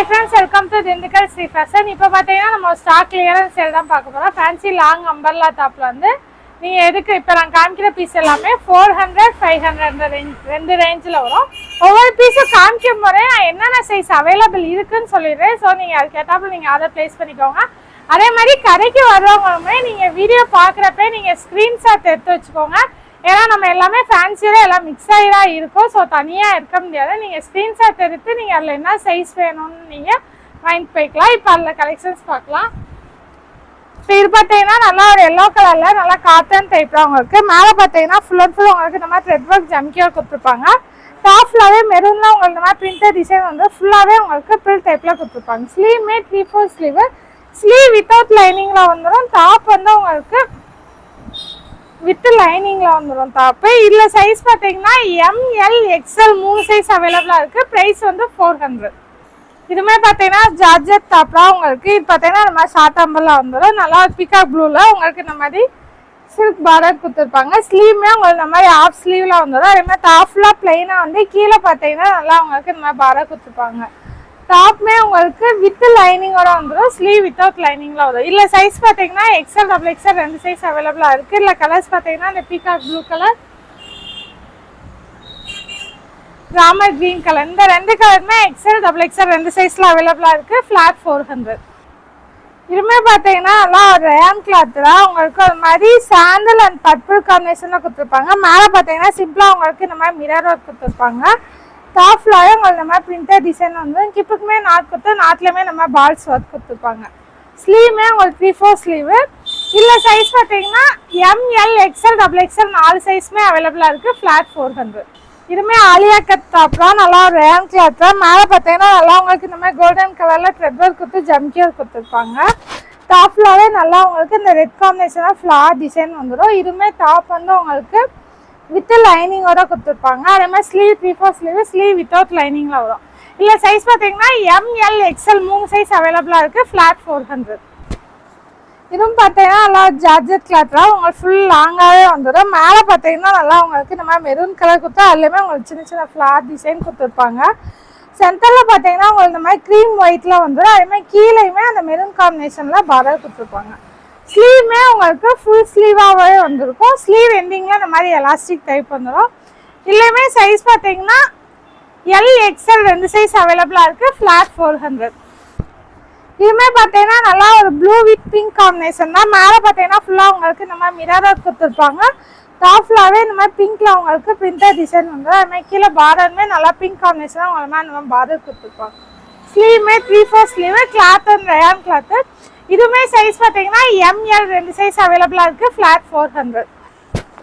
Hi friends, welcome to Dindikal Sri Fashion. இப்போ பாத்தீங்கன்னா நம்ம ஸ்டாக் கிளியரன்ஸ் சேல் தான் பார்க்க போறோம். ஃபேன்சி லாங் அம்பர்லா டாப்ல வந்து நீங்க எதுக்கு இப்போ நான் காமிக்கிற பீஸ் எல்லாமே 400 500 ரெண்டு ரேஞ்சில வரும். ஒவ்வொரு பீஸும் காமிக்கும் போதே என்னென்ன சைஸ் அவைலபிள் இருக்குன்னு சொல்லிடுறேன். ஸோ நீங்க அதுக்கு ஏற்றாப்புல நீங்க ஆர்டர் பிளேஸ் பண்ணிக்கோங்க. அதே மாதிரி கடைக்கு வர்றவங்களுமே நீங்க வீடியோ பார்க்குறப்ப நீங்க ஸ்கிரீன்ஷாட் எடுத்து வச்சுக்கோங்க. ஏன்னா நம்ம எல்லாமே ஃபேன்சியோட எல்லாம் மிக்ஸ் ஆகி தான் இருக்கும். ஸோ தனியாக இருக்க முடியாது. நீங்கள் ஸ்க்ரீன்ஷாட் எடுத்து நீங்கள் அதில் என்ன சைஸ் வேணும்னு நீங்கள் வாங்கிட்டு போய்க்கலாம். இப்போ அதில் கலெக்ஷன்ஸ் பார்க்கலாம். இப்போ இது பார்த்தீங்கன்னா நல்லா ஒரு எல்லோ கலரில் நல்லா காட்டன் டைப்பில் உங்களுக்கு மேலே பார்த்தீங்கன்னா ஃபுல் அண்ட் ஃபுல் உங்களுக்கு இந்த மாதிரி த்ரெட் ஒர்க் ஜம்கியாக கொடுத்துருப்பாங்க. டாப் ஃபுல்லாகவே மெரூனில் உங்களுக்கு இந்த மாதிரி பிரிண்டட் டிசைன் வந்து ஃபுல்லாகவே உங்களுக்கு பில் டைப்பில் கொடுத்துருப்பாங்க. ஸ்லீவ்மே 3/4 ஸ்லீவு, ஸ்லீவ் வித்தவுட் லைனிங்கில் வந்துடும். டாப் வந்து உங்களுக்கு வித் லைனிங்ல வந்துடும் டாப்பு. இதுல சைஸ் பாத்தீங்கன்னா ML XL 3 சைஸ் அவைலபிளா இருக்கு. பிரைஸ் வந்து 400. இதுமே பாத்தீங்கன்னா ஜார்ஜெட் டாப்ல உங்களுக்கு இது பாத்தீங்கன்னா நம்ம ஷார்ட் அம்பர்ல வந்துடும். நல்லா பிகாக் ப்ளூல உங்களுக்கு இந்த மாதிரி சில்க் பார்டர் கொடுத்துருப்பாங்க. ஸ்லீவ்மே உங்களுக்கு இந்த மாதிரி ஆஃப் ஸ்லீவ்ல வந்துடும். அதே மாதிரி டாப்ல பிளைனா வந்து கீழே பாத்தீங்கன்னா நல்லா உங்களுக்கு இந்த மாதிரி பார்டர் கொடுத்துருப்பாங்க. டாப்மே உங்களுக்கு வித் லைனிங்கோட வந்துடும். ஸ்லீவ் வித்தவுட் லைனிங்ல வரும். இல்ல சைஸ் பாத்தீங்கன்னா XL XXL ரெண்டு சைஸ் அவைலபிளா இருக்கு. இல்ல கலர்ஸ் பாத்தீங்கன்னா இந்த peacock blue colour, Ramar green colour, இந்த ரெண்டு கலருமே XL XXL ரெண்டு சைஸ்ல அவைலபிளா இருக்கு. ஃபிளாட் 400. இதுமே பாத்தீங்கன்னா நல்லா ஒரு ரேன் கிளாத் தான். உங்களுக்கு ஒரு மாதிரி சாண்டல் அண்ட் பர்பிள் காம்பினேஷன்ல கொடுத்துருப்பாங்க. மேல பாத்தீங்கன்னா சிம்பிளா உங்களுக்கு இந்த மாதிரி மிரர் ஒர்க் கொடுத்துருப்பாங்க. டாப் ஃபுல்லாகவே உங்களுக்கு இந்த மாதிரி பிரிண்டட் டிசைன் வந்து கிப்புக்குமே நாட் கொடுத்து நாட்லையுமே நம்ம பால்ஸ் ஒர்க் கொடுத்துருப்பாங்க. ஸ்லீவ்மே உங்களுக்கு 3/4 ஸ்லீவு. இல்லை சைஸ் பார்த்தீங்கன்னா ML XL XXL 4 சைஸ்மே அவைலபிளாக இருக்குது. ஃப்ளாட் 400. இதுவுமே ஆலியா கட் டாப் தான். நல்லா ரேன் கிளாத் தான். மேலே பார்த்தீங்கன்னா நல்லா உங்களுக்கு இந்த மாதிரி கோல்டன் கலரில் த்ரெட் ஒர்க் கொடுத்து ஜம்கியர் கொடுத்துருப்பாங்க. டாப் ஃபுல்லாகவே நல்லா உங்களுக்கு இந்த ரெட் காம்பினேஷனாக ஃப்ளார் டிசைன் வந்துடும். இதுவுமே டாப் வந்து உங்களுக்கு வித் லைனிங்கோட கொடுத்துருப்பாங்க. அதே மாதிரி ஸ்லீவ் 3/4 ஸ்லீவ், ஸ்லீவ் வித்தவுட் லைனிங்ல வரும். இல்லை சைஸ் பார்த்தீங்கன்னா ML XL 3 சைஸ் அவைலபிளாக இருக்குது. ஃப்ளாட் 400. இதுவும் பார்த்தீங்கன்னா நல்லா ஜார்ஜெட் கிளாத் தான். உங்களுக்கு ஃபுல் லாங்காகவே வந்துடும். மேலே பார்த்தீங்கன்னா நல்லா உங்களுக்கு இந்த மாதிரி மெரூன் கலர் கொடுத்தா அதுலேயுமே உங்களுக்கு சின்ன சின்ன ஃப்ளார் டிசைன் கொடுத்துருப்பாங்க. சென்டரில் பார்த்தீங்கன்னா உங்களுக்கு இந்த மாதிரி க்ரீம் ஒயிட்டில் வந்துடும். அதே மாதிரி கீழேயுமே அந்த மெரூன் காம்பினேஷனில் பார்டர் கொடுத்துருப்பாங்க. ஸ்லீவ்மே உங்களுக்கு ஃபுல் ஸ்லீவாகவே வந்துருக்கும். ஸ்லீவ் எண்டிங்கில் இந்த மாதிரி எலாஸ்டிக் டைப் வந்துடும். இல்லையுமே சைஸ் பார்த்தீங்கன்னா L XL ரெண்டு சைஸ் அவைலபிளாக இருக்குது. ஃப்ளாட் 400. இதுவுமே பார்த்தீங்கன்னா நல்லா ஒரு ப்ளூ வித் பிங்க் காம்பினேஷன் தான். மேலே பார்த்தீங்கன்னா ஃபுல்லாக உங்களுக்கு இந்த மாதிரி மிரர் கொடுத்துருப்பாங்க. டாப் ஃபுல்லாகவே இந்த மாதிரி பிங்க்கில் உங்களுக்கு பிரிண்டட் டிசைன் வந்துடும். அதுமாதிரி கீழே பார்டருமே நல்லா பிங்க் காம்பினேஷனாக உங்களுக்கு மாதிரி இந்த மாதிரி பார்டர் கொடுத்துருப்பாங்க. ஸ்லீவ்மே 3/4 sleeve, cloth and rayon cloth. இதுவுமே சைஸ் பார்த்தீங்கன்னா ML ரெண்டு சைஸ் அவைலபிளாக இருக்குது. ஃப்ளாட் 400.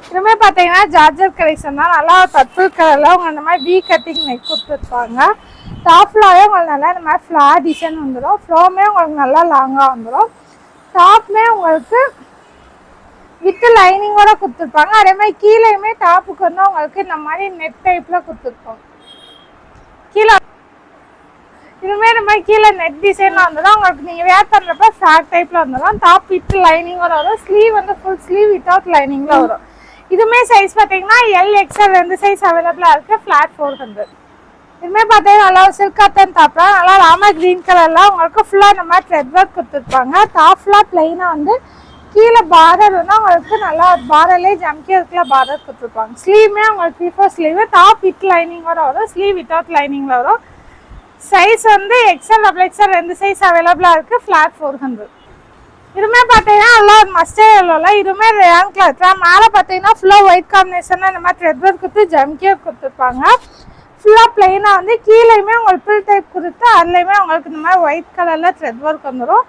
இதுவுமே பார்த்தீங்கன்னா ஜார்ஜர் கலெக்ஷன் தான். நல்லா பர்பிள் கலரில் உங்களுக்கு இந்த மாதிரி வி கட்டிங் நெக் கொடுத்துருப்பாங்க. டாப் ஃபுல்லாகவே உங்களுக்கு நல்லா இந்த மாதிரி ஃப்ளார் டிசைன் வந்துடும். ஃப்ளோமே உங்களுக்கு நல்லா லாங்காக வந்துடும். டாப்மே உங்களுக்கு வித் லைனிங்கோட கொடுத்துருப்பாங்க. அதே மாதிரி கீழேயுமே டாப்புக்கு வந்து உங்களுக்கு இந்த மாதிரி நெட் டைப்பில் கொடுத்துருப்பாங்க. கீழே இதுவுமே இந்த மாதிரி கீழே நெட் டிசைன்லாம் வந்துடும். உங்களுக்கு நீங்கள் வேர் பண்ணுறப்ப ஃப்ளாக் டைப்பில் வந்துடும். டாப் வித் லைனிங்கோட வரும். ஸ்லீவ் வந்து ஃபுல் ஸ்லீவ் வித்தவுட் லைனிங்கில் வரும். இதுவுமே சைஸ் பார்த்தீங்கன்னா L XL ரெண்டு சைஸ் அவைலபிளாக இருக்குது. ஃப்ளாட் 400. இதுவுமே பார்த்தீங்கன்னா நல்லா சில்க் காட்டன் டாப் தான். நல்லா ராமர் க்ரீன் கலரில் உங்களுக்கு ஃபுல்லாக இந்த மாதிரி த்ரெட் ஒர்க் கொடுத்துருப்பாங்க. டாப் ஃபுல்லாக பிளைனாக வந்து கீழே பார்டர் வந்து உங்களுக்கு நல்லா பார்டர்லேயே ஜம்கி இருக்குள்ள பார்டர் கொடுத்துருப்பாங்க. ஸ்லீவ்மே உங்களுக்கு 3/4 ஸ்லீவு, டாப் வித் லைனிங்கோட வரும். ஸ்லீவ் வித்தவுட் லைனிங்கில் வரும். சைஸ் வந்து XL XXL ரெண்டு சைஸ் அவைலபிளாக இருக்குது. ஃப்ளாட் 400. இதுவுமே பார்த்தீங்கன்னா நல்லா ஒரு மஸ்டர்ட் எல்லோவில் இதுவுமே ரேன் கிளாத் தான். மேலே பார்த்தீங்கன்னா ஃபுல்லாக ஒயிட் காம்பினேஷனில் இந்த மாதிரி த்ரெட் ஒர்க் கொடுத்து ஜம்கியர் கொடுத்துருப்பாங்க. ஃபுல்லாக பிளைனாக வந்து கீழேயுமே உங்களுக்கு பில் டைப் கொடுத்து அதுலேயுமே உங்களுக்கு இந்த மாதிரி ஒயிட் கலரில் த்ரெட் ஒர்க் வந்துடும்.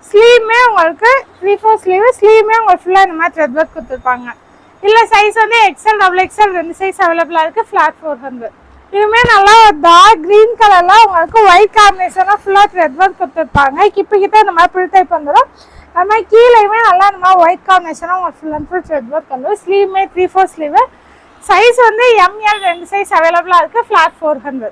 ஸ்லீவ்மே உங்களுக்கு 3/4 ஸ்லீவு, ஸ்லீவ்மே உங்களுக்கு ஃபுல்லாக இந்த மாதிரி த்ரெட் ஒர்க் கொடுத்துருப்பாங்க. இல்லை சைஸ் வந்து XL XXL ரெண்டு சைஸ் அவைலபிளாக இருக்குது. ஃப்ளாட் 400. இதுவுமே நல்லா டார்க் க்ரீன் கலரில் உங்களுக்கு ஒயிட் காம்பினேஷனாக ஃபுல்லாக த்ரெட் ஒர்க் கொடுத்துருப்பாங்க. கிட்ட இந்த மாதிரி பில் டைப் வந்துடும். அது மாதிரி கீழேயுமே நல்லா இந்த மாதிரி ஒயிட் காம்பினேஷனாக உங்களுக்கு full and full thread work வந்துடும். ஸ்லீவ்மே 3/4 ஸ்லீவு, சைஸ் வந்து ML ரெண்டு சைஸ் அவைலபிளாக இருக்குது. ஃப்ளாட் 400.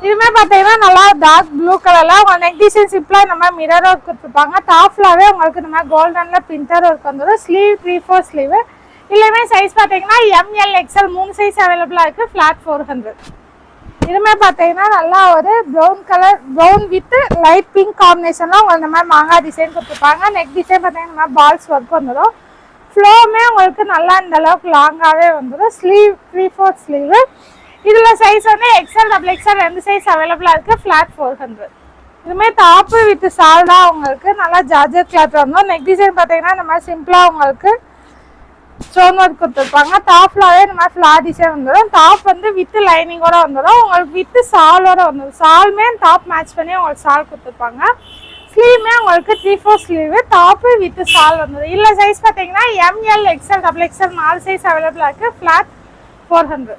இதுவுமே பார்த்தீங்கன்னா நல்லா டார்க் ப்ளூ கலரில் உங்கள் நெக் டிசைன் சிப்பில் இந்த மாதிரி மிரர் ஒர்க் கொடுத்துருப்பாங்க. டாப் ஃபுல்லாகவே உங்களுக்கு இந்த மாதிரி கோல்டனில் பிரிண்டர் ஒர்க் வந்துடும். Sleeve 3/4 sleeve. இல்லையுமே சைஸ் பார்த்தீங்கன்னா ML XL 3 சைஸ் அவைலபிளாக இருக்குது. ஃப்ளாட் 400. இதுமே பார்த்தீங்கன்னா நல்லா ஒரு brown colour, brown with light pink காம்பினேஷன்லாம் உங்களுக்கு இந்த மாதிரி மாங்காய் டிசைன் கொடுத்துருப்பாங்க. நெக் டிசைன் பார்த்தீங்கன்னா இந்த மாதிரி பால்ஸ் ஒர்க் வந்துடும். ஃப்ளோவுமே உங்களுக்கு நல்லா இந்த அளவுக்கு லாங்காகவே வந்துடும். Sleeve 3/4 sleeve. இதில் சைஸ் வந்து XL XXL 2 சைஸ் அவைலபிளாக இருக்குது. ஃப்ளாட் 400. இதுமாதிரி டாப்பு வித் சால் தான் உங்களுக்கு நல்லா ஜார்ஜெட் கிளாத் வந்துடும். நெக் டிசைன் பார்த்தீங்கன்னா இந்த மாதிரி சிம்பிளாக உங்களுக்கு ஸ்டோன் ஒர்க் கொடுத்துருப்பாங்க. டாப்லாவே இந்த மாதிரி ஃப்ளார் டிசைன் வந்துடும். டாப் வந்து வித் லைனிங்கோட வந்துடும். உங்களுக்கு வித் சாலோட வந்துடும். சால்மே டாப் மேட்ச் பண்ணி உங்களுக்கு சால் கொடுத்துருப்பாங்க. ஸ்லீவ்மே உங்களுக்கு 3/4 ஸ்லீவு. டாப்பு வித் சால் வந்துடும். இல்லை சைஸ் பார்த்தீங்கன்னா ML XL XXL 4 சைஸ் அவைலபிளாக இருக்குது. ஃப்ளாட் 400.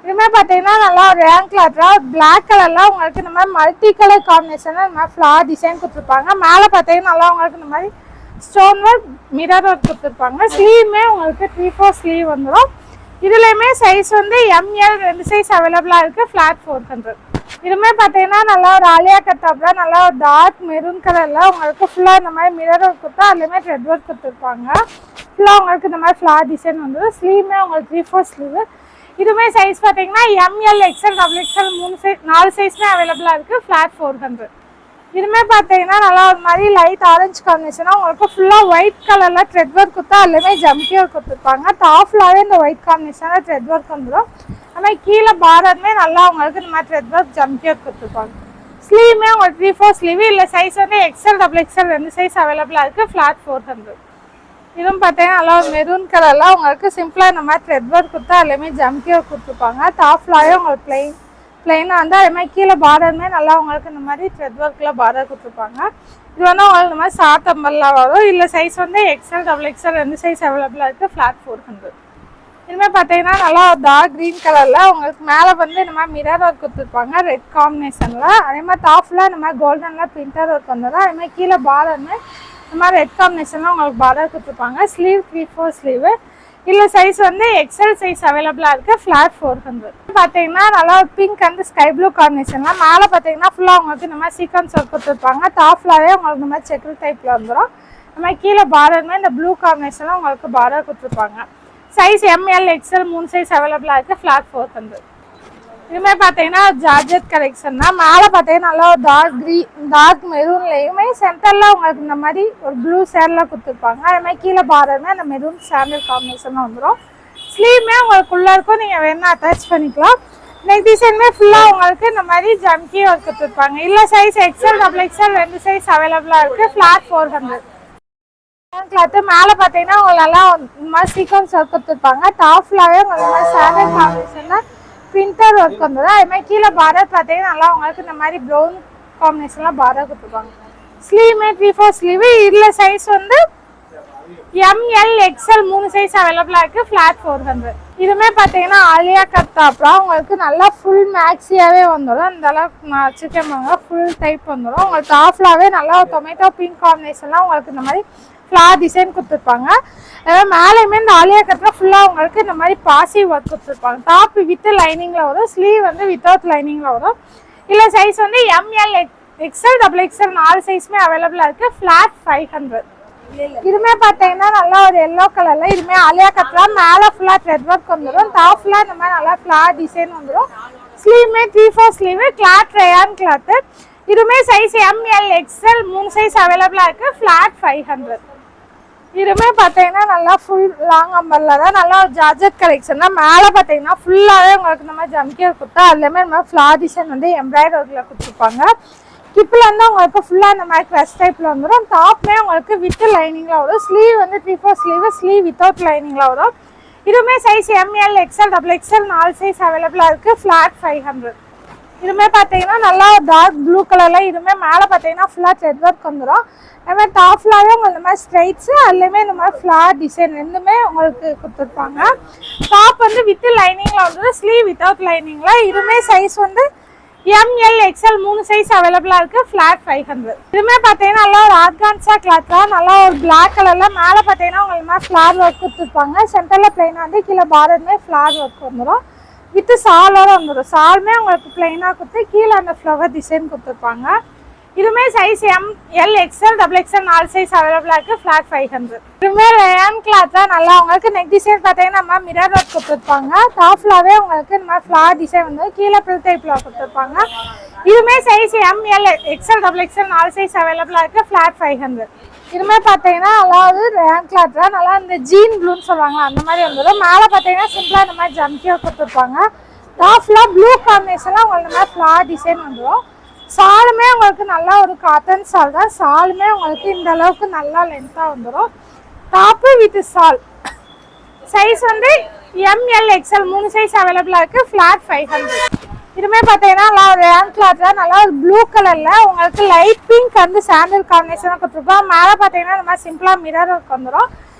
இதுமாதிரி பார்த்தீங்கன்னா நல்லா ஒரு ரேங்க் கிளாத்லாம் பிளாக் கலரில் உங்களுக்கு இந்த மாதிரி மல்டி கலர் காம்பினேஷனில் இந்த மாதிரி ஃப்ளார் டிசைன் கொடுத்துருப்பாங்க. மேலே பார்த்தீங்கன்னா நல்லா உங்களுக்கு இந்த மாதிரி ஸ்டோன் ஒர்க் மிரர் ஒர்க் கொடுத்துருப்பாங்க. ஸ்லீவ்மே உங்களுக்கு 3/4 ஸ்லீவ் வந்துடும். இதுலேயுமே சைஸ் வந்து ML 2 சைஸ் அவைலபிளாக இருக்குது. ஃப்ளாட் 400. இதுமே பார்த்தீங்கன்னா நல்லா ஒரு ஆலியா கட்டாப்ல நல்லா ஒரு டார்க் மெரூன் கலரில் உங்களுக்கு ஃபுல்லாக இந்த மாதிரி மிரர் ஒர்க் கொடுத்தா அதுலேயுமே த்ரெட் ஒர்க் கொடுத்துருப்பாங்க. ஃபுல்லாக உங்களுக்கு இந்த மாதிரி ஃப்ளார் டிசைன் வந்துடும். ஸ்லீவ்மே உங்களுக்கு 3/4 ஸ்லீவு. இதுமே சைஸ் பார்த்தீங்கன்னா ML XL XXL 4 சைஸ்மே அவைலபிளாக இருக்குது. ஃப்ளாட் 400. இதுமே பார்த்தீங்கன்னா நல்லா ஒரு மாதிரி லைட் ஆரஞ்சு காம்பினேஷனாக உங்களுக்கு ஃபுல்லாக ஒயிட் கலரில் த்ரெட் ஒர்க் கொடுத்தா அதுலேயுமே ஜம்கி ஒர்க் கொடுத்துருப்பாங்க. டாப்லாவே இந்த ஒயிட் காம்பினேஷனில் த்ரெட் ஒர்க் வந்துடும். அதுமாதிரி கீழே பார்டருமே நல்லா உங்களுக்கு இந்த மாதிரி த்ரெட் ஒர்க் ஜம்கி ஒர்க் கொடுத்துருப்பாங்க. ஸ்லீவ்மே உங்களுக்கு 3/4 ஸ்லீவ். இல்லை சைஸ் வந்து XL XXL 2 சைஸ் அவைலபிளாக இருக்குது. ஃப்ளாட் 400. இதுவும் பார்த்தீங்கன்னா நல்லா ஒரு மெரூன் கலரில் உங்களுக்கு சிம்பிளாக இந்த மாதிரி த்ரெட் ஒர்க் கொடுத்தா அதுலேயுமே ஜம்கி ஒர்க் கொடுத்துருப்பாங்க. டாப்லாவே உங்களுக்கு பிளெயினாக வந்து அதே மாதிரி கீழே பார்டருமே நல்லா உங்களுக்கு இந்த மாதிரி த்ரெட் ஒர்க்கில் பார்டர் கொடுத்துருப்பாங்க. இது வந்து உங்களுக்கு இந்த மாதிரி ஷார்ட் அம்பர்லாம் வரும். இல்லை சைஸ் வந்து XL XXL 2 சைஸ் அவைலபிளாக இருக்குது. ஃப்ளாட் 400. இதுமாதிரி பார்த்தீங்கன்னா நல்லா ஒரு டார்க் க்ரீன் கலரில் உங்களுக்கு மேலே வந்து இந்த மாதிரி மிரர் ஒர்க் கொடுத்துருப்பாங்க ரெட் காம்பினேஷனில். அதே மாதிரி டாப்பில் இந்த மாதிரி கோல்டனில் பிரிண்டர் ஒர்க் வந்துடும். அதே மாதிரி கீழே பார்டருமே இந்த மாதிரி ரெட் காம்பினேஷனில் உங்களுக்கு பார்டர் கொடுத்துருப்பாங்க. Sleeve 3/4 sleeve. இல்லை சைஸ் வந்து XL சைஸ் அவைலபிளாக இருக்குது. ஃப்ளாட் 400. பார்த்தீங்கன்னா நல்லா ஒரு பிங்க் அண்ட் ஸ்கை ப்ளூ காம்பினேஷன்லாம் மேலே பார்த்தீங்கன்னா ஃபுல்லாக உங்களுக்கு இந்த மாதிரி சீக்வன்ஸ் ஒர்க் கொடுத்துருப்பாங்க. டாப்லாவே உங்களுக்கு இந்த மாதிரி செக்குல் டைப்பில் வந்துடும். இந்த மாதிரி கீழே பார்டருமே இந்த ப்ளூ காம்பினேஷனில் உங்களுக்கு பார்டர் கொடுத்துருப்பாங்க. சைஸ் ML XL 3 சைஸ் அவைலபிளாக இருக்குது. ஃப்ளாட் 400. இதுமாதிரி பார்த்தீங்கன்னா ஜார்ஜெட் கலெக்ஷன் தான். மேலே பார்த்தீங்கன்னா நல்லா ஒரு டார்க் மெரூன்லேயுமே சென்டரில் உங்களுக்கு இந்த மாதிரி ஒரு ப்ளூ ஷேடில் கொடுத்துருப்பாங்க. அதே மாதிரி கீழே பார்டருமே அந்த மெரூன் சாண்டல் காம்பினேஷனில் வந்துடும். ஸ்லீவ்மே உங்களுக்குள்ளே இருக்கும். நீங்கள் வேணால் அட்டாச் பண்ணிக்கலாம். நெக் டிசைனுமே ஃபுல்லாக உங்களுக்கு இந்த மாதிரி ஜம்கி ஒர்க் கொடுத்துருப்பாங்க. இல்லை சைஸ் XL XXL 2 சைஸ் அவைலபிளாக இருக்குது. ஃப்ளாட் 400. கிளாத்து மேலே பார்த்தீங்கன்னா உங்களுக்கு நல்லா இந்த மாதிரி சீக்வன்ஸ் ஒர்க் கொடுத்துருப்பாங்க. டாப்லாவே உங்களுக்கு இந்த மாதிரி சாண்டல் காம்பினேஷனில் பிரிண்டர் ஒர்க் வந்துடும். அதே மாதிரி கீழே பார்டர் பார்த்தீங்கன்னா நல்லா உங்களுக்கு இந்த மாதிரி ப்ரௌன் காம்பினேஷன்லாம் பார்டர் கொடுத்துருப்பாங்க. ஸ்லீவ்மே 3/4 ஸ்லீவு. இதில் சைஸ் வந்து ML XL 3 சைஸ் அவைலபிளாக இருக்குது. ஃப்ளாட் 400. இதுவுமே பார்த்தீங்கன்னா ஆலியா கட்டாப்லாம் உங்களுக்கு நல்லா ஃபுல் மேக்ஸியாகவே வந்துடும். இந்த அளவுக்கு நான் வச்சுருக்கேன் ஃபுல் டைப் வந்துடும். உங்களுக்கு டாப்லாவே நல்லா டொமேட்டோ பிங்க் காம்பினேஷன்லாம் உங்களுக்கு இந்த மாதிரி ஃப்ளார் டிசைன் கொடுத்துருப்பாங்க. அதாவது மேலேயுமே இந்த ஆலியா கட்டில் ஃபுல்லாக உங்களுக்கு இந்த மாதிரி பாசி ஒர்க் கொடுத்துருப்பாங்க. டாப் வித் லைனிங்கில் வரும். ஸ்லீவ் வந்து வித்தவுட் லைனிங்கில் வரும். இல்லை சைஸ் வந்து ML XL XXL 4 சைஸுமே அவைலபிளாக இருக்குது. ஃப்ளாட் 500. இதுவுமே பார்த்தீங்கன்னா நல்லா ஒரு எல்லோ கலரில் இதுவுமே ஆலியா கட்டில் மேலே ஃபுல்லாக த்ரெட் ஒர்க் வந்துடும். டாப்ல இந்த மாதிரி நல்லா ஃப்ளார் டிசைன் வந்துடும். ஸ்லீவ்மே 3/4 ஸ்லீவு. Cloth rayon cloth. இதுவுமே சைஸ் ML XL 3 சைஸ் அவைலபிளாக இருக்குது. ஃப்ளாட் 500. இதுவுமே பார்த்தீங்கன்னா நல்லா ஃபுல் லாங் அம்பரில் தான் நல்லா ஒரு ஜார்ஜெட் கலெக்ஷன் தான். மேலே பார்த்தீங்கன்னா ஃபுல்லாகவே உங்களுக்கு இந்த மாதிரி ஜம்கியர் கொடுத்தா அதுலேயுமே இந்த மாதிரி ஃப்ளார் டிசைன் வந்து எம்ப்ராய்டரி ஒர்க்கில் கொடுத்துருப்பாங்க. கிப்பில் வந்து உங்களுக்கு ஃபுல்லாக இந்த மாதிரி க்ரஷ் டைப்பில் வந்துடும். டாப்மே உங்களுக்கு வித் லைனிங்கில் வரும். ஸ்லீவ் வந்து 3/4 ஸ்லீவு. ஸ்லீவ் வித்தவுட் லைனிங்கில் வரும். இதுவுமே size ML XL XXL 4 size அவைலபிளாக இருக்குது. ஃப்ளாட் 500. இதுவுமே பார்த்தீங்கன்னா நல்லா டார்க் ப்ளூ கலரில் இதுவுமே மேலே பார்த்தீங்கன்னா ஃபுல்லாக த்ரெட் ஒர்க் வந்துடும். அதுமாதிரி டாப்லாகவே உங்களுக்கு இந்த மாதிரி ஸ்ட்ரைட்ஸு அதுலேயுமே இந்த மாதிரி ஃப்ளார் டிசைன் ரெண்டுமே உங்களுக்கு கொடுத்துருப்பாங்க. டாப் வந்து வித் லைனிங்கில் வந்துடும். ஸ்லீவ் வித்தவுட் லைனிங்கில். இதுவுமே சைஸ் வந்து ML XL 3 சைஸ் அவைலபிளாக இருக்குது. ஃப்ளாட் 500. இதுவுமே பார்த்தீங்கன்னா நல்லா ஒரு ஆர்கான்ஸா கிளாத்தாக நல்லா ஒரு பிளாக் கலரில் மேலே பார்த்தீங்கன்னா உங்களுக்கு மாதிரி ஃப்ளார் ஒர்க் கொடுத்துருப்பாங்க. சென்டரில் பிளைனாக வந்து கீழே பார்டருமே ஃப்ளார் ஒர்க் வந்துடும். வித்து சாலோட வந்துடும். சாலுமே உங்களுக்கு பிளைனாக கொடுத்து கீழே அந்த ஃப்ளவர் டிசைன் கொடுத்துருப்பாங்க. இதுவுமே size M L XL double XL 4 size அவைலபிளாக இருக்குது. ஃப்ளாட் 500. இதுவுமே ரயான் கிளாத் தான். நல்லா உங்களுக்கு நெக் டிசைன் பார்த்தீங்கன்னா நம்ம மிரர் ஒர்க் கொடுத்துருப்பாங்க. டாப்லாவே உங்களுக்கு நம்ம ஃப்ளார் டிசைன் வந்து கீழே ப்ரில் டைப்பில் கொடுத்துருப்பாங்க. இதுவுமே size M L XL double XL 4 size அவைலபிளாக இருக்குது. ஃப்ளாட் 500. இதுவுமே பார்த்தீங்கன்னா அதாவது ரயான் கிளாத் தான். நல்லா இந்த ஜீன் ப்ளூன்னு சொல்லுவாங்க அந்த மாதிரி வந்துடும். மேலே பார்த்தீங்கன்னா சிம்பிளாக இந்த மாதிரி ஜம்கியாக கொடுத்துருப்பாங்க. டாப்லாம் ப்ளூ காம்பினேஷன்லாம் உங்களுக்கு இந்த மாதிரி ஃப்ளார் டிசைன் வந்துடும். சாலுமே உங்களுக்கு நல்லா ஒரு காட்டன் சால் தான். சாலுமே உங்களுக்கு இந்த அளவுக்கு நல்லா லென்த்தாக வந்துடும். டாப்பு வித் சால் சைஸ் வந்து எம்எல் எக்ஸ்எல் 3 சைஸ் அவைலபிளாக இருக்குது. ஃப்ளாட் 500. இதுவுமே பார்த்தீங்கன்னா நல்லா ஒரு ரேன் கிளாத் தான். நல்லா ஒரு ப்ளூ கலரில் உங்களுக்கு லைட் பிங்க் வந்து சாண்டில் காம்பினேஷனாக கொடுத்துருக்கோம். மேலே பார்த்தீங்கன்னா இந்த மாதிரி சிம்பிளாக மிரர் ஒர்க் வந்துடும்.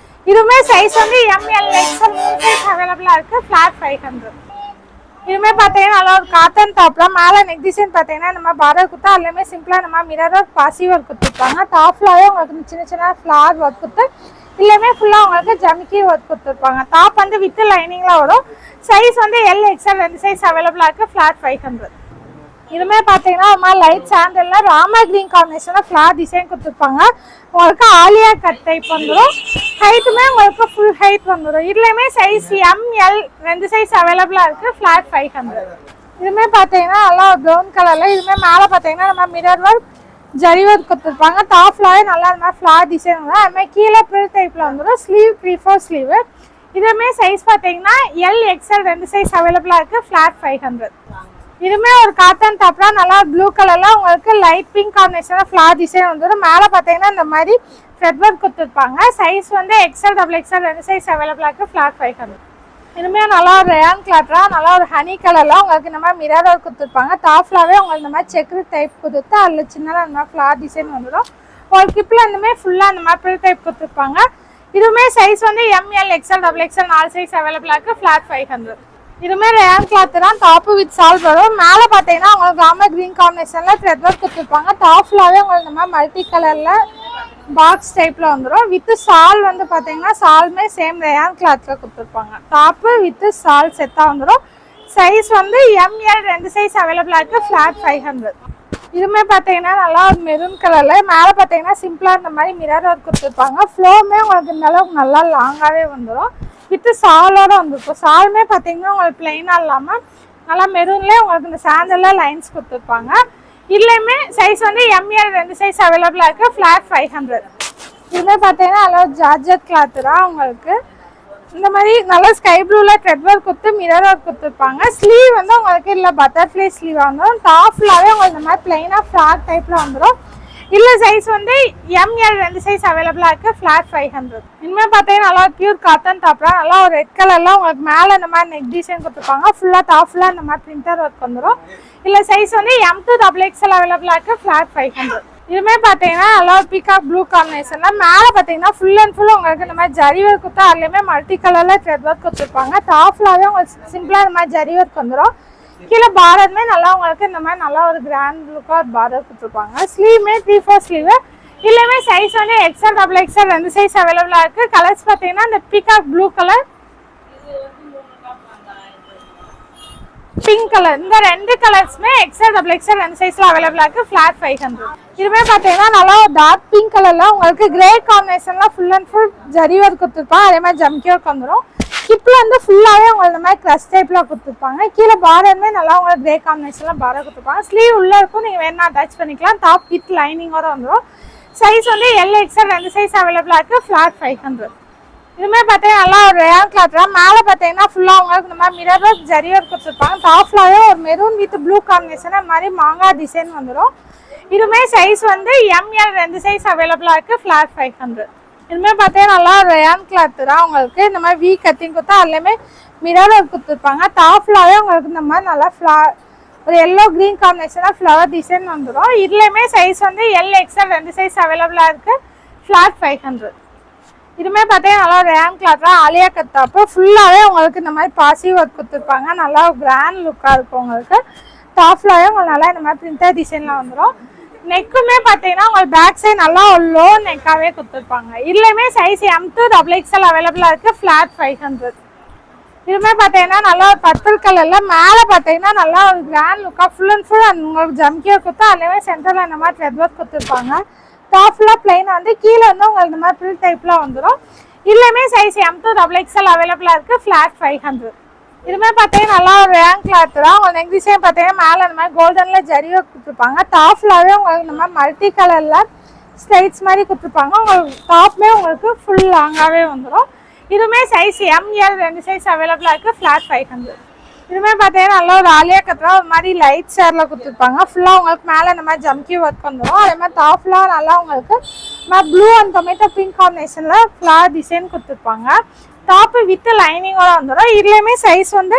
இதுவுமே சைஸ் வந்து எம்எல் எக்ஸ்எல் 3 சைஸ் அவைலபிளாக இருக்குது. ஃப்ளாட் 500. இதுவுமே பார்த்தீங்கன்னா நல்லா ஒரு காட்டன் டாப்ல மேலே நெக் டிசைன் பார்த்தீங்கன்னா நம்ம பார்டர் கொடுத்தா அதுலேயுமே சிம்பிளாக நம்ம மிரர் ஒர்க் பாசி ஒர்க் கொடுத்துருப்பாங்க. டாப்லாவே உங்களுக்கு சின்ன சின்ன ஃப்ளார் ஒர்க் கொடுத்து இல்லையுமே ஃபுல்லாக உங்களுக்கு ஜமிக்கி ஒர்க் கொடுத்துருப்பாங்க. டாப் வந்து வித் லைனிங்லாம் வரும். சைஸ் வந்து எல் எக்ஸ்எல் 2 சைஸ் அவைலபிளாக இருக்குது. ஃப்ளாட் 500. இதுவுமே பார்த்தீங்கன்னா ஒரு மாதிரி லைட் சாண்டலில் ராமா கிரீன் காம்பினேஷனில் ஃப்ளார் டிசைன் கொடுத்துருப்பாங்க. உங்களுக்கு ஆலியா கட் டைப் வந்துடும். ஹைட்டுமே உங்களுக்கு ஃபுல் ஹைட் வந்துடும். இதுலேயுமே சைஸ் எம்எல் 2 சைஸ் அவைலபிளாக இருக்குது. ஃப்ளாட் 500. இதுவுமே பார்த்தீங்கன்னா நல்லா ஒரு ப்ரௌன் கலரில் இதுவுமே மேலே பார்த்தீங்கன்னா நம்ம மிரர் ஒர்க் ஜரி ஒர்க் கொடுத்துருப்பாங்க. டாப்லாவே நல்லா இந்த மாதிரி ஃப்ளார் டிசைன் வரும். அதுமாதிரி கீழே ப்ரில் டைப்பில் வந்துடும். Sleeve 3/4 sleeve. இதுவுமே சைஸ் பார்த்தீங்கன்னா எல் எக்ஸ்எல் 2 சைஸ் அவைலபிளாக இருக்குது. ஃப்ளாட் 500. இதுவுமே ஒரு காட்டன் டாப்ல நல்லா ப்ளூ கலர்ல உங்களுக்கு லைட் பிங்க் காம்பினேஷன்ல ஃப்ளார் டிசைன் வந்துடும். மேலே பார்த்தீங்கன்னா இந்த மாதிரி த்ரெட் ஒர்க் கொடுத்துருப்பாங்க. சைஸ் வந்து எக்ஸ்எல் டபுள் எக்ஸ்எல் 2 சைஸ் அவைலபிளாக இருக்குது. ஃப்ளாட் 500. இதுவுமே நல்லா ஒரு ரயான் கிளாத்ரா நல்லா ஒரு ஹனி கலர்ல உங்களுக்கு இந்த மாதிரி மிரர் ஒர்க் கொடுத்துருப்பாங்க. டாப்லாவே உங்களுக்கு இந்த மாதிரி செக்ரு டைப் கொடுத்து அதில் சின்னதாக இந்த மாதிரி ஃப்ளார் டிசைன் வந்துடும். ஒரு கிப்பில் இந்தமாதிரி ஃபுல்லாக இந்த மாதிரி ப்ரில் டைப் கொடுத்துருப்பாங்க. இதுவுமே சைஸ் வந்து M L XL double XL 4 size அவைலபிளாக இருக்குது. ஃப்ளாட் 500. இதுவுமே ரயான் கிளாத் தான். டாப்பு வித் சால் வரும். மேலே பார்த்தீங்கன்னா உங்களுக்கு ராம கிரீன் காம்பினேஷனில் த்ரெட் ஒர்க் கொடுத்துருப்பாங்க. டாப்லாவே உங்களுக்கு இந்த மாதிரி மல்டி கலரில் பாக்ஸ் டைப்பில் வந்துடும். வித்து சால் வந்து பார்த்தீங்கன்னா சால்மே சேம் ரயான் கிளாத்தில் கொடுத்துருப்பாங்க. டாப்பு வித்து சால் செட்டாக வந்துடும். சைஸ் வந்து எம்எல் 2 சைஸ் அவைலபிளாக இருக்குது. ஃப்ளாட் 500. இதுவுமே பார்த்தீங்கன்னா நல்லா ஒரு மெரூன் கலரில் மேலே பார்த்தீங்கன்னா சிம்பிளாக இந்த மாதிரி மிரர் ஒர்க் கொடுத்துருப்பாங்க. ஃப்ளோவுமே உங்களுக்கு இந்த அளவுக்கு நல்லா லாங்காகவே வந்துடும். வித்து சாலோட வந்துருக்கும். சாலுமே பார்த்தீங்கன்னா உங்களுக்கு பிளெயினாக இல்லாமல் நல்லா மெரூன்லேயே உங்களுக்கு இந்த சாண்டலில் லைன்ஸ் கொடுத்துருப்பாங்க. இதுலேயுமே சைஸ் வந்து எம்எல் 2 சைஸ் அவைலபிளாக இருக்குது. ஃப்ளாட் 500. இதுவுமே பார்த்தீங்கன்னா நல்லா ஜார்ஜெட் கிளாத்து தான். உங்களுக்கு இந்த மாதிரி நல்லா ஸ்கை ப்ளூவில் த்ரெட் ஒர்க் கொடுத்து மிரர் ஒர்க் கொடுத்துருப்பாங்க. ஸ்லீவ் வந்து உங்களுக்கு இல்லை பட்டர்ஃப்ளை ஸ்லீவாக வந்துடும். டாப்லாவே உங்களுக்கு இந்த மாதிரி பிளெயினாக ஃப்ளாக் டைப்பில் வந்துடும். இல்லை சைஸ் வந்து எம்எல் 2 சைஸ் அவைலபிளாக இருக்குது. ஃப்ளாட் 500. இனிமேல் பார்த்தீங்கன்னா நல்லா பியூர் காட்டன் டாப்லாம் நல்லா ஒரு ரெட் கலரில் உங்களுக்கு மேலே இந்த மாதிரி நெக் டிசைன் கொடுத்துருப்பாங்க. ஃபுல்லாக டாப் ஃபுல்லாக இந்த மாதிரி பிரிண்டர் ஒர்க் வந்துடும். இல்லை சைஸ் வந்து M2 டபுள் எக்ஸ்எல் அவைலபிளாக இருக்குது. ஃப்ளாட் 500. இதுவுமே பார்த்தீங்கன்னா நல்லா பீகாக் ப்ளூ காம்பினேஷனில் மேலே பார்த்தீங்கன்னா ஃபுல் அண்ட் ஃபுல் உங்களுக்கு இந்த மாதிரி ஜரி ஒர்க் கொடுத்தா அதுலேயுமே மல்டி கலரில் த்ரெட் ஒர்க் கொடுத்துருப்பாங்க. டாப்லாவே உங்களுக்கு சிம்பிளாக இந்த மாதிரி ஜரி ஒர்க் வந்துடும். கீழே பார்டருமே நல்லா உங்களுக்கு இந்த மாதிரி நல்லா ஒரு கிராண்ட் லுக்காக ஒரு பார்டர் கொடுத்துருப்பாங்க. ஸ்லீவுமே 3/4 ஸ்லீவு. இல்லையுமே சைஸ் வந்து எக்ஸ்எல் டபுள் எக்ஸ்எல் 2 சைஸ் அவைலபிளாக இருக்குது. கலர்ஸ் பார்த்தீங்கன்னா இந்த peacock blue colour, pink colour, இந்த 2 கலர்ஸுமே எக்ஸ்எல் டபுள் எக்ஸ்எல் 2 சைஸில் அவைலபிளாக இருக்குது. ஃப்ளாட் 500. இதுவுமே பார்த்தீங்கன்னா நல்லா ஒரு டார்க் பிங்க் கலரில் உங்களுக்கு கிரே காம்பினேஷனில் full and full zari work கொடுத்துருப்பாங்க. அதே மாதிரி ஜம்கி ஒர்க் வந்துடும். ஹிப்பில் வந்து ஃபுல்லாகவே உங்களுக்கு இந்த மாதிரி க்ரஷ் டைப்பில் கொடுத்துருப்பாங்க. கீழே பார்டருமே நல்லா உங்களுக்கு கிரே காம்பினேஷனில் பார்டர் கொடுத்துருப்பாங்க. ஸ்லீவ் உள்ளே இருக்கும். நீங்கள் வேணா அட்டாச் பண்ணிக்கலாம். டாப் வித் லைனிங்கோட வந்துடும். சைஸ் வந்து எல் எக்ஸ்எல் 2 சைஸ் அவைலபிளாக இருக்குது. ஃப்ளாட் 500. இதுவுமே பார்த்தீங்கன்னா நல்லா ஒரு ரேர் கிளாத் தான். மேலே பார்த்தீங்கன்னா ஃபுல்லாக உங்களுக்கு இந்த மாதிரி மிரர் ஒர்க் ஜரி ஒர்க் கொடுத்துருப்பாங்க. டாப்லாவே ஒரு மெரூன் வித் ப்ளூ காம்பினேஷன் மாதிரி மாங்காய் டிசைன் வந்துடும். இதுவுமே சைஸ் வந்து எம்எல் 2 சைஸ் அவைலபிளாக இருக்குது. ஃப்ளாட் 500. இதுவுமே பார்த்தீங்கன்னா நல்லா ரயான் கிளாத் தான். உங்களுக்கு இந்த மாதிரி வீ கட்டிங் கொடுத்தா அதுலேயுமே மிரர் ஒர்க் கொடுத்துருப்பாங்க. டாப்லாவே உங்களுக்கு இந்த மாதிரி நல்லா ஒரு எல்லோ க்ரீன் காம்பினேஷனாக ஃப்ளவர் டிசைன் வந்துடும். இதுலேயுமே சைஸ் வந்து எல் எக்ஸ்எல் 2 சைஸ் அவைலபிளாக இருக்குது. ஃப்ளாட் 500. இதுவுமே பார்த்தீங்கன்னா நல்லா ரேம் கிளாத் தான். ஆலியா கட் டாப்பு ஃபுல்லாகவே உங்களுக்கு இந்த மாதிரி பாசி ஒர்க் கொடுத்துருப்பாங்க. நல்லா கிராண்ட் லுக்காக இருக்கும். உங்களுக்கு டாப்லாவே உங்களுக்கு நல்லா இந்த மாதிரி பிரிண்டர் டிசைன்லாம் வந்துடும். நெக்குமே பார்த்தீங்கன்னா உங்களுக்கு பேக் சைட் நல்லா ஒரு லோ நெக்காகவே கொடுத்துருப்பாங்க. இதுலேயுமே சைஸ் M2 டபுள் எக்ஸ்எல் அவைலபிளாக இருக்குது. ஃப்ளாட் 500. இதுவுமே பார்த்தீங்கன்னா நல்லா ஒரு பர்பிள் கலர்ல மேலே பார்த்தீங்கன்னா நல்லா ஒரு கிராண்ட் லுக்காக ஃபுல் அண்ட் ஃபுல் உங்களுக்கு ஜம்கியாக கொடுத்தா அதுலேயுமே சென்டரில் இந்த மாதிரி த்ரெட் ஒர்க் கொடுத்துருப்பாங்க. டாப் ஃபுல்லாக பிளைன் வந்து கீழே வந்து உங்களுக்கு இந்த மாதிரி ஃபில் டைப்லாம் வந்துடும். இதுலையுமே சைஸ் M to XXL அவைலபிளாக இருக்குது. ஃப்ளாட் 500. இதுவுமே பார்த்தீங்கன்னா நல்லா ஒரு ரேங்க் கிளாத் தான். உங்களுக்கு நெக் டிசைன் பார்த்தீங்கன்னா மேலே இந்த மாதிரி கோல்டனில் ஜரியாக கொடுத்துருப்பாங்க. டாப் ஃபுல்லாகவே உங்களுக்கு இந்த மாதிரி மல்டி கலரில் ஸ்ட்ரைட்ஸ் மாதிரி கொடுத்துருப்பாங்க. உங்களுக்கு டாப்மே உங்களுக்கு ஃபுல் லாங்காகவே வந்துடும். இதுவுமே சைஸ் ML 2 சைஸ் அவைலபிளாக இருக்குது. ஃப்ளாட் 500. இதுவுமே பார்த்தீங்கன்னா நல்லா ஒரு ஆலியா கத்துறா ஒரு மாதிரி லைட் ஷேரில் கொடுத்துருப்பாங்க. ஃபுல்லாக உங்களுக்கு மேலே இந்த மாதிரி ஜம்கி ஒர்க் வந்துடும். அதே மாதிரி டாப் ஃபுல்லாக நல்லா உங்களுக்கு ப்ளூ அண்ட் டொமேட்டோ பிங்க் காம்பினேஷனில் ஃப்ளார் டிசைன் கொடுத்துருப்பாங்க. டாப்பு வித் லைனிங்கோட வந்துடும். இதுலேயுமே சைஸ் வந்து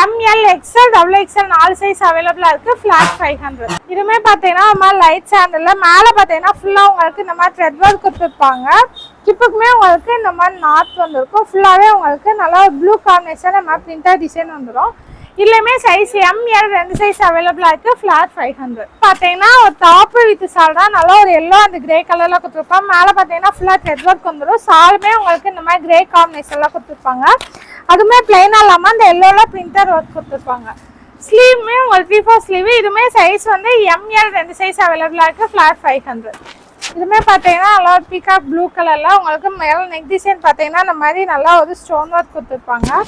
ML XL XXL 4 சைஸ் அவைலபிளாக இருக்குது. ஃப்ளாட் 500. இதுவுமே பார்த்தீங்கன்னா இந்த மாதிரி லைட் சாண்டில் மேலே பார்த்தீங்கன்னா ஃபுல்லாக உங்களுக்கு இந்த மாதிரி த்ரெட் ஒர்க் கொடுத்துருப்பாங்க. கிப்புக்குமே உங்களுக்கு இந்த மாதிரி நாட் வந்துருக்கும். ஃபுல்லாகவே உங்களுக்கு நல்லா ப்ளூ காம்பினேஷன் இந்த மாதிரி பிரிண்டர் டிசைன் வந்துடும். இதுலையுமே சைஸ் ML 2 சைஸ் அவைலபிளாக இருக்குது. ஃப்ளாட் 500. பார்த்தீங்கன்னா ஒரு டாப்பு வித் சால் தான் நல்லா ஒரு எல்லோ அந்த கிரே கலரில் கொடுத்துருப்பாங்க. மேலே பார்த்தீங்கன்னா ஃபுல்லாக த்ரெட் ஒர்க் வந்துடும். சாலுமே உங்களுக்கு இந்த மாதிரி கிரே காம்பினேஷன்லாம் கொடுத்துருப்பாங்க. அதுவுமே பிளைனாக இல்லாமல் அந்த எல்லோவில் பிரிண்டர் ஒர்க் கொடுத்துருப்பாங்க. ஸ்லீவுமே உங்களுக்கு 3/4 ஸ்லீவ். இதுவுமே சைஸ் வந்து ML 2 சைஸ் அவைலபிளாக இருக்குது. ஃப்ளாட் 500. இதுவுமே பார்த்தீங்கன்னா நல்லா ஒரு பீகாக் ப்ளூ கலரில் உங்களுக்கு மேலே நெக் டிசைன் பார்த்தீங்கன்னா இந்த மாதிரி நல்லா ஒரு ஸ்டோன் ஒர்க் கொடுத்துருப்பாங்க.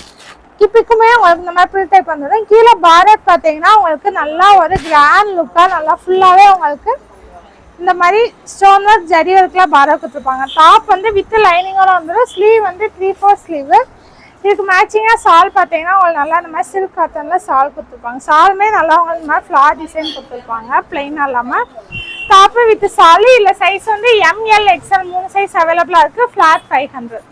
கிப்புக்குமே உங்களுக்கு இந்த மாதிரி ப்ரில் டைப் வந்துடும். கீழே பார்டர் பார்த்தீங்கன்னா உங்களுக்கு நல்லா ஒரு கிராண்ட் லுக்காக நல்லா ஃபுல்லாகவே உங்களுக்கு இந்த மாதிரி ஸ்டோன் ஒர்க் ஜரி ஒர்க்கில் பார்டர் கொடுத்துருப்பாங்க. டாப் வந்து வித் லைனிங்கோட வந்துடும். ஸ்லீவ் வந்து 3/4 ஸ்லீவு. இதுக்கு மேட்சிங்காக சால் பார்த்தீங்கன்னா உங்களுக்கு நல்லா இந்த மாதிரி சில்க் காட்டனில் சால் கொடுத்துருப்பாங்க. சாலுமே நல்லா உங்களுக்கு இந்த மாதிரி ஃப்ளார் டிசைன் கொடுத்துருப்பாங்க பிளெயினாக இல்லாமல். டாப்பு வித் சாலு இல்லை சைஸ் வந்து ML XL 3 சைஸ் அவைலபிளாக இருக்குது. ஃப்ளாட் 500.